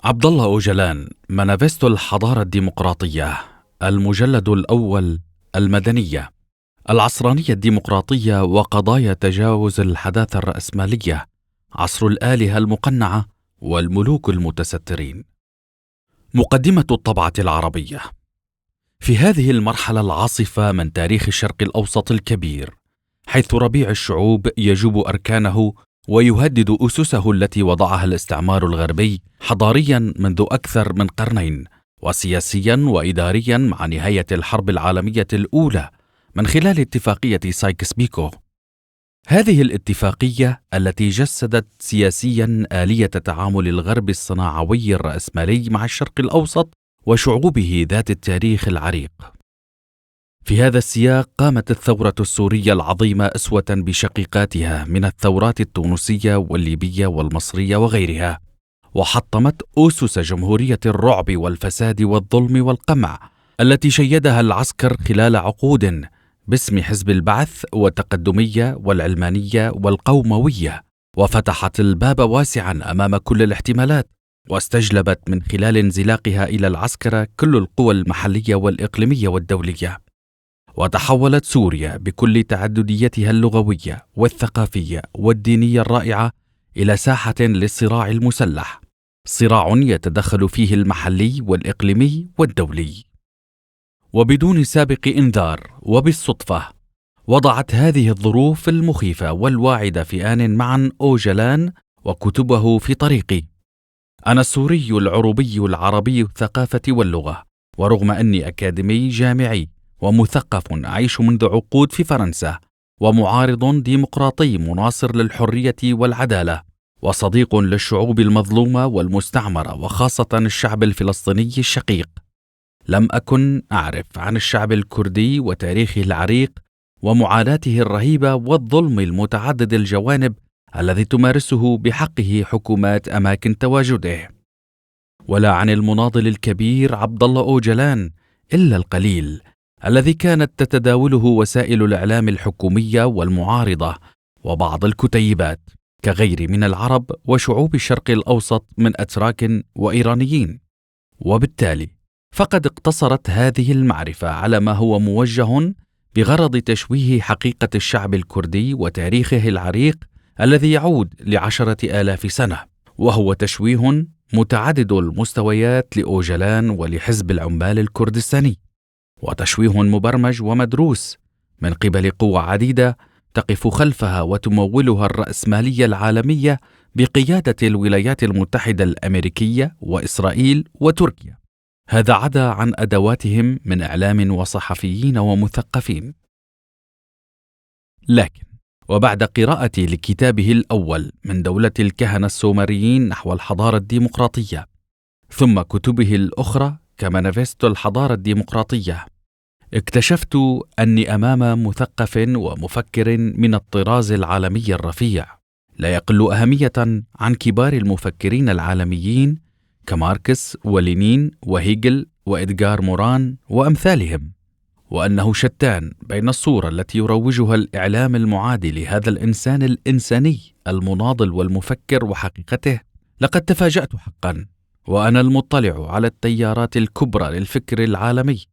عبد الله أوجلان، مانيفستو الحضارة الديمقراطية، المجلد الأول، المدنية، العصرانية الديمقراطية وقضايا تجاوز الحداثة الرأسمالية، عصر الآلهة المقنعة والملوك المتسترين. مقدمة الطبعة العربية. في هذه المرحلة العاصفة من تاريخ الشرق الأوسط الكبير، حيث ربيع الشعوب يجوب أركانه ويهدد أسسه التي وضعها الاستعمار الغربي حضاريا منذ أكثر من قرنين، وسياسيا وإداريا مع نهاية الحرب العالمية الأولى من خلال اتفاقية سايكس بيكو. هذه الاتفاقية التي جسدت سياسيا آلية تعامل الغرب الصناعوي الرأسمالي مع الشرق الأوسط وشعوبه ذات التاريخ العريق. في هذا السياق قامت الثورة السورية العظيمة أسوة بشقيقاتها من الثورات التونسية والليبية والمصرية وغيرها، وحطمت أسس جمهورية الرعب والفساد والظلم والقمع التي شيدها العسكر خلال عقود باسم حزب البعث والتقدمية والعلمانية والقوموية، وفتحت الباب واسعا أمام كل الاحتمالات، واستجلبت من خلال انزلاقها إلى العسكرة كل القوى المحلية والإقليمية والدولية. وتحولت سوريا بكل تعدديتها اللغوية والثقافية والدينية الرائعة إلى ساحة للصراع المسلح، صراع يتدخل فيه المحلي والإقليمي والدولي. وبدون سابق إنذار وبالصدفة، وضعت هذه الظروف المخيفة والواعدة في آن معا أوجلان وكتبه في طريقي. أنا السوري العروبي العربي الثقافة واللغة، ورغم أني أكاديمي جامعي ومثقف أعيش منذ عقود في فرنسا، ومعارض ديمقراطي مناصر للحرية والعدالة، وصديق للشعوب المظلومة والمستعمرة وخاصة الشعب الفلسطيني الشقيق، لم أكن أعرف عن الشعب الكردي وتاريخه العريق ومعاناته الرهيبة والظلم المتعدد الجوانب الذي تمارسه بحقه حكومات أماكن تواجده، ولا عن المناضل الكبير عبد الله أوجلان إلا القليل الذي كانت تتداوله وسائل الإعلام الحكومية والمعارضة وبعض الكتيبات كغير من العرب وشعوب الشرق الأوسط من أتراك وإيرانيين. وبالتالي فقد اقتصرت هذه المعرفة على ما هو موجه بغرض تشويه حقيقة الشعب الكردي وتاريخه العريق الذي يعود ل10,000 سنة، وهو تشويه متعدد المستويات لأوجلان ولحزب العمال الكردستاني، وتشويه مبرمج ومدروس من قبل قوى عديدة تقف خلفها وتمولها الرأسمالية العالمية بقيادة الولايات المتحدة الأمريكية وإسرائيل وتركيا. هذا عدا عن أدواتهم من إعلام وصحفيين ومثقفين. لكن وبعد قراءتي لكتابه الأول من دولة الكهنة السومريين نحو الحضارة الديمقراطية، ثم كتبه الأخرى كمانيفستو الحضارة الديمقراطية، اكتشفت أني أمام مثقف ومفكر من الطراز العالمي الرفيع، لا يقل أهمية عن كبار المفكرين العالميين كماركس ولينين وهيجل وإدغار موران وأمثالهم، وأنه شتان بين الصورة التي يروجها الإعلام المعادي لهذا الإنسان الإنساني المناضل والمفكر وحقيقته. لقد تفاجأت حقا وأنا المطلع على التيارات الكبرى للفكر العالمي،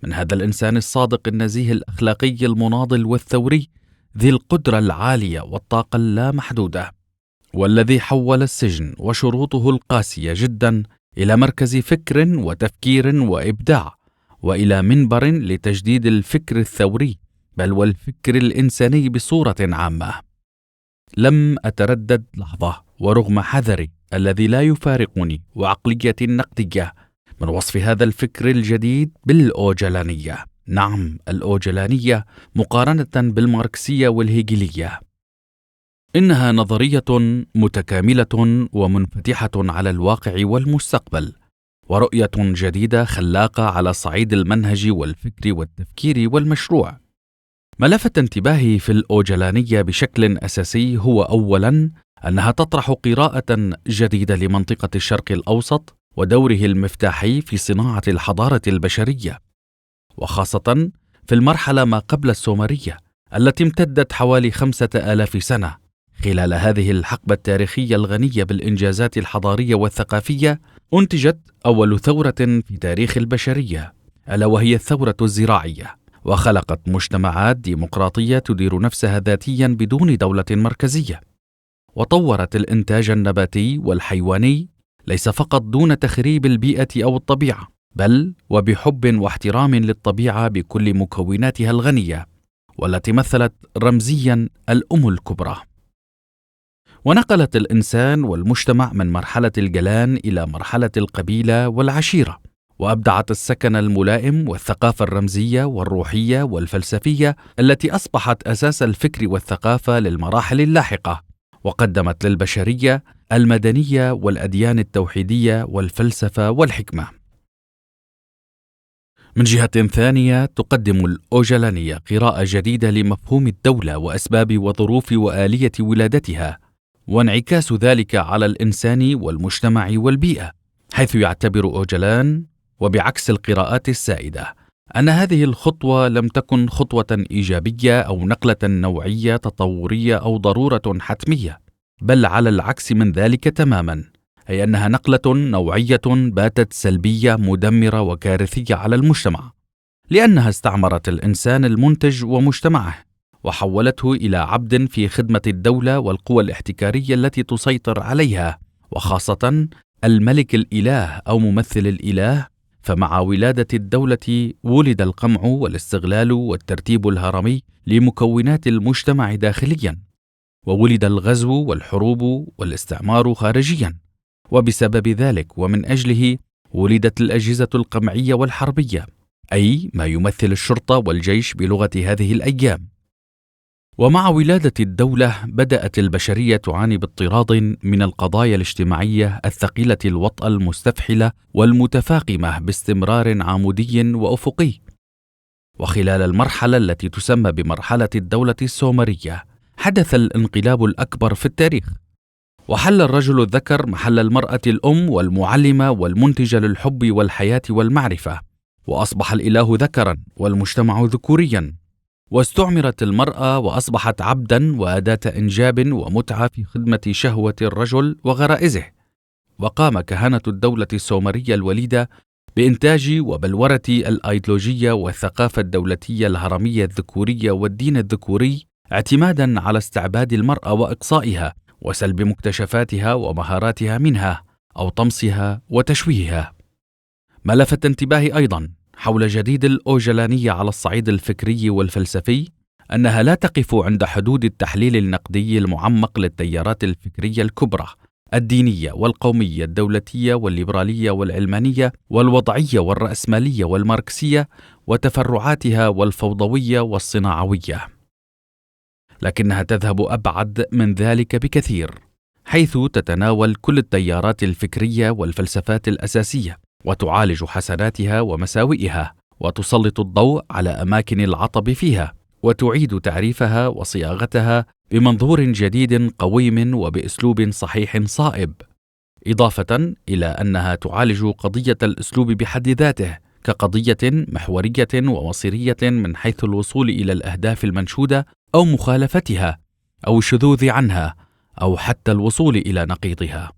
من هذا الإنسان الصادق النزيه الأخلاقي المناضل والثوري ذي القدرة العالية والطاقة اللامحدودة، والذي حول السجن وشروطه القاسية جدا إلى مركز فكر وتفكير وإبداع، وإلى منبر لتجديد الفكر الثوري بل والفكر الإنساني بصورة عامة. لم أتردد لحظة ورغم حذري الذي لا يفارقني وعقليتي النقدية من وصف هذا الفكر الجديد بالأوجلانية، نعم الأوجلانية، مقارنة بالماركسية والهيجلية. إنها نظرية متكاملة ومنفتحة على الواقع والمستقبل، ورؤية جديدة خلاقة على صعيد المنهج والفكر والتفكير والمشروع. ما لفت انتباهي في الأوجلانية بشكل أساسي هو أولاً أنها تطرح قراءة جديدة لمنطقة الشرق الأوسط ودوره المفتاحي في صناعة الحضارة البشرية، وخاصة في المرحلة ما قبل السومرية التي امتدت حوالي 5,000 سنة خلال هذه الحقبة التاريخية الغنية بالإنجازات الحضارية والثقافية أنتجت أول ثورة في تاريخ البشرية، ألا وهي الثورة الزراعية، وخلقت مجتمعات ديمقراطية تدير نفسها ذاتيا بدون دولة مركزية، وطورت الإنتاج النباتي والحيواني ليس فقط دون تخريب البيئة أو الطبيعة، بل وبحب واحترام للطبيعة بكل مكوناتها الغنية، والتي مثلت رمزيا الأم الكبرى. ونقلت الإنسان والمجتمع من مرحلة الجلان إلى مرحلة القبيلة والعشيرة، وأبدعت السكن الملائم والثقافة الرمزية والروحية والفلسفية التي أصبحت أساس الفكر والثقافة للمراحل اللاحقة، وقدمت للبشرية المدنية والأديان التوحيدية والفلسفة والحكمة. من جهة ثانية، تقدم الأوجلانية قراءة جديدة لمفهوم الدولة وأسباب وظروف وآلية ولادتها، وانعكاس ذلك على الإنسان والمجتمع والبيئة، حيث يعتبر أوجلان، وبعكس القراءات السائدة، أن هذه الخطوة لم تكن خطوة إيجابية أو نقلة نوعية تطورية أو ضرورة حتمية، بل على العكس من ذلك تماما، أي أنها نقلة نوعية باتت سلبية مدمرة وكارثية على المجتمع، لأنها استعمرت الإنسان المنتج ومجتمعه، وحولته إلى عبد في خدمة الدولة والقوى الاحتكارية التي تسيطر عليها، وخاصة الملك الإله أو ممثل الإله. فمع ولادة الدولة ولد القمع والاستغلال والترتيب الهرمي لمكونات المجتمع داخليا، وولد الغزو والحروب والاستعمار خارجيا، وبسبب ذلك ومن أجله ولدت الأجهزة القمعية والحربية، أي ما يمثل الشرطة والجيش بلغة هذه الأيام. ومع ولادة الدولة بدأت البشرية تعاني باضطراد من القضايا الاجتماعية الثقيلة الوطأة المستفحلة والمتفاقمة باستمرار عمودي وأفقي. وخلال المرحلة التي تسمى بمرحلة الدولة السومرية حدث الانقلاب الأكبر في التاريخ، وحل الرجل الذكر محل المرأة الأم والمعلمة والمنتجة للحب والحياة والمعرفة، وأصبح الإله ذكرا والمجتمع ذكوريا، واستعمرت المرأة وأصبحت عبدا وأداة إنجاب ومتعة في خدمة شهوة الرجل وغرائزه. وقام كهنة الدولة السومرية الوليدة بإنتاج وبلورة الأيديولوجية والثقافة الدولتية الهرمية الذكورية والدين الذكوري، اعتمادا على استعباد المرأة وإقصائها وسلب مكتشفاتها ومهاراتها منها أو طمسها وتشويهها. ما لفت انتباهي أيضا حول جديد الأوجلانية على الصعيد الفكري والفلسفي أنها لا تقف عند حدود التحليل النقدي المعمق للتيارات الفكرية الكبرى الدينية والقومية الدولتية والليبرالية والعلمانية والوضعية والرأسمالية والماركسية وتفرعاتها والفوضوية والصناعوية، لكنها تذهب أبعد من ذلك بكثير، حيث تتناول كل التيارات الفكرية والفلسفات الأساسية وتعالج حسناتها ومساوئها، وتسلط الضوء على أماكن العطب فيها، وتعيد تعريفها وصياغتها بمنظور جديد قويم وبأسلوب صحيح صائب، إضافة إلى أنها تعالج قضية الأسلوب بحد ذاته كقضية محورية ومصيرية من حيث الوصول إلى الأهداف المنشودة أو مخالفتها أو الشذوذ عنها أو حتى الوصول إلى نقيضها.